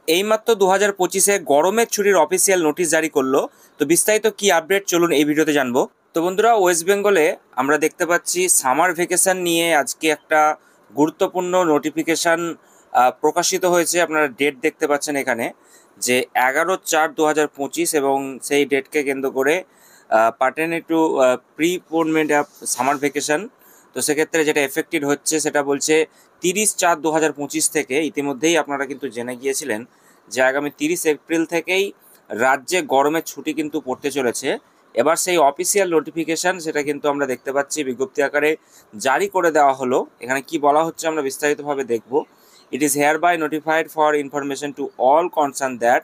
এইমাত্র 2025-এ গরমের ছুটির অফিসিয়াল নোটিশ জারি করলো। তো বিস্তারিত কি আপডেট চলুন এই ভিডিওতে জানবো। তো বন্ধুরা, ওয়েস্ট বেঙ্গলে আমরা দেখতে পাচ্ছি সামার ভ্যাকেশন নিয়ে আজকে একটা গুরুত্বপূর্ণ নোটিফিকেশান প্রকাশিত হয়েছে। আপনারা ডেট দেখতে পাচ্ছেন এখানে, যে 11/4/2025, এবং সেই ডেটকে কেন্দ্র করে pertaining to preponement of summer vacation. তো সেক্ষেত্রে যেটা এফেক্টেড হচ্ছে সেটা বলছে 30/4/2025 থেকে। ইতিমধ্যেই আপনারা কিন্তু জেনে গিয়েছিলেন যে আগামী 30 এপ্রিল থেকেই রাজ্যে গরমের ছুটি কিন্তু পড়তে চলেছে। এবার সেই অফিসিয়াল নোটিফিকেশান সেটা কিন্তু আমরা দেখতে পাচ্ছি বিজ্ঞপ্তি আকারে জারি করে দেওয়া হলো। এখানে কি বলা হচ্ছে আমরা বিস্তারিতভাবে দেখব। It is here by notified for information to all concern that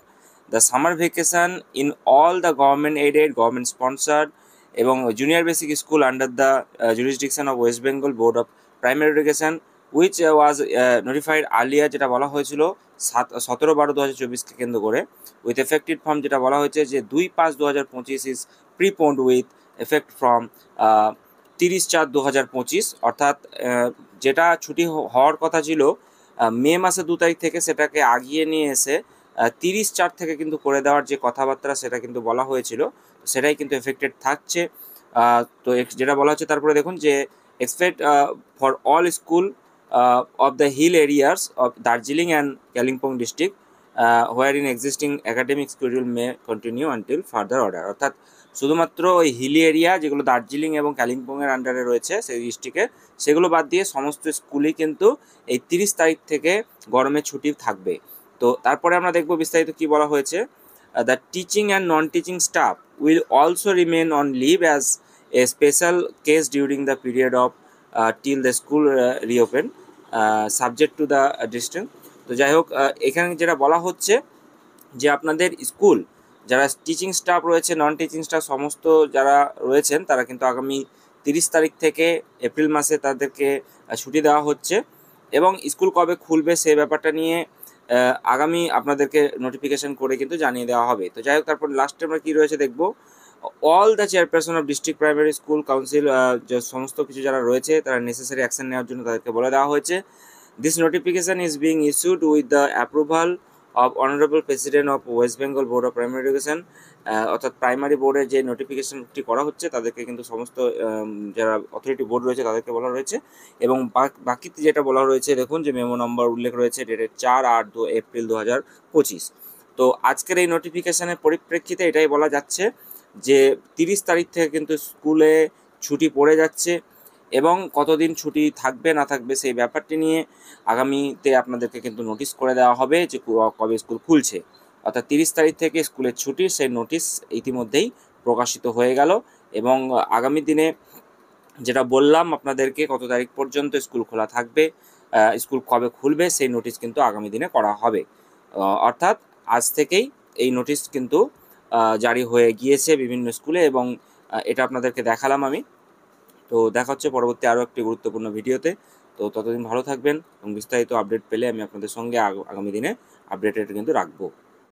the summer vacation in all the government aided, government sponsored এবং junior basic school under the jurisdiction of West Bengal Board of Primary Education which was notified earlier, যেটা বলা হয়েছিল 17/12/2024-কে কেন্দ্র করে, with affected form যেটা বলা হয়েছে যে 2/5/2025 ইজ প্রিপোন্ড উইথ এফেক্ট ফ্রম 30/4/2025। অর্থাৎ যেটা ছুটি হওয়ার কথা ছিল মে মাসে 2 তারিখ থেকে, সেটাকে আগিয়ে নিয়ে এসে 30/4 থেকে কিন্তু করে দেওয়ার যে কথাবার্তা সেটা কিন্তু বলা হয়েছিল, সেটাই কিন্তু এফেক্টেড থাকছে। তো যেটা বলা হচ্ছে তারপরে দেখুন যে expect for all school of the hill areas of Darjeeling and Kalimpong district wherein existing academic schedule may continue until further order। অর্থাৎ শুধুমাত্র ওই হিলি এরিয়া যেগুলো দার্জিলিং এবং কালিম্পংয়ের আন্ডারে রয়েছে সেই ডিস্ট্রিক্টে, সেগুলো বাদ দিয়ে সমস্ত স্কুলই কিন্তু এই 30 তারিখ থেকে গরমের ছুটি থাকবে। তো তারপরে আমরা দেখব বিস্তারিত কি বলা হয়েছে। The teaching and non teaching staff will also remain on leave as a special case during the period of till the school reopen subject to the distance। তো যাই হোক, এখানে যেটা বলা হচ্ছে যে আপনাদের স্কুল যারা টিচিং স্টাফ রয়েছে, নন টিচিং স্টাফ সমস্ত যারা রয়েছেন তারা কিন্তু আগামী 30 তারিখ থেকে এপ্রিল মাসে তাদেরকে ছুটি দেওয়া হচ্ছে, এবং স্কুল কবে খুলবে সেই ব্যাপারটা নিয়ে আগামী আপনাদেরকে নোটিফিকেশন করে কিন্তু জানিয়ে দেওয়া হবে। তো যাই হোক, তারপর লাস্টে আমরা কী রয়েছে দেখব। All the chairperson of district primary school council, যে সমস্ত কিছু যারা রয়েছে তারা নেসেসারি অ্যাকশন নেওয়ার জন্য তাদেরকে বলে দেওয়া হয়েছে। This notification is being issued with the approval of honourable president of West Bengal Board of Primary education. অর্থাৎ প্রাইমারি বোর্ডের যে নোটিফিকেশনটি করা হচ্ছে তাদেরকে কিন্তু সমস্ত যারা অথরিটি বোর্ড রয়েছে তাদেরকে বলা রয়েছে, এবং বাকিতে যেটা বলা রয়েছে দেখুন যে মেমো নম্বর উল্লেখ রয়েছে ডেটের 4/8/2025। তো আজকের এই নোটিফিকেশনের পরিপ্রেক্ষিতে এটাই বলা যাচ্ছে যে 30 তারিখ থেকে কিন্তু স্কুলে ছুটি পড়ে যাচ্ছে, এবং কতদিন ছুটি থাকবে না থাকবে সেই ব্যাপারটি নিয়ে আগামীতে আপনাদেরকে কিন্তু নোটিশ করে দেওয়া হবে যে কবে স্কুল খুলছে। অর্থাৎ 30 তারিখ থেকে স্কুলের ছুটির সেই নোটিশ ইতিমধ্যেই প্রকাশিত হয়ে গেল, এবং আগামী দিনে যেটা বললাম আপনাদেরকে কত তারিখ পর্যন্ত স্কুল খোলা থাকবে, স্কুল কবে খুলবে সেই নোটিশ কিন্তু আগামী দিনে করা হবে। অর্থাৎ আজ থেকেই এই নোটিশ কিন্তু জারি হয়ে গিয়েছে বিভিন্ন স্কুলে, এবং এটা আপনাদেরকে দেখালাম আমি। তো দেখা হচ্ছে পরবর্তী আরও একটি গুরুত্বপূর্ণ ভিডিওতে। তো ততদিন ভালো থাকবেন, এবং বিস্তারিত আপডেট পেলে আমি আপনাদের সঙ্গে আগামী দিনে আপডেটেড কিন্তু রাখবো।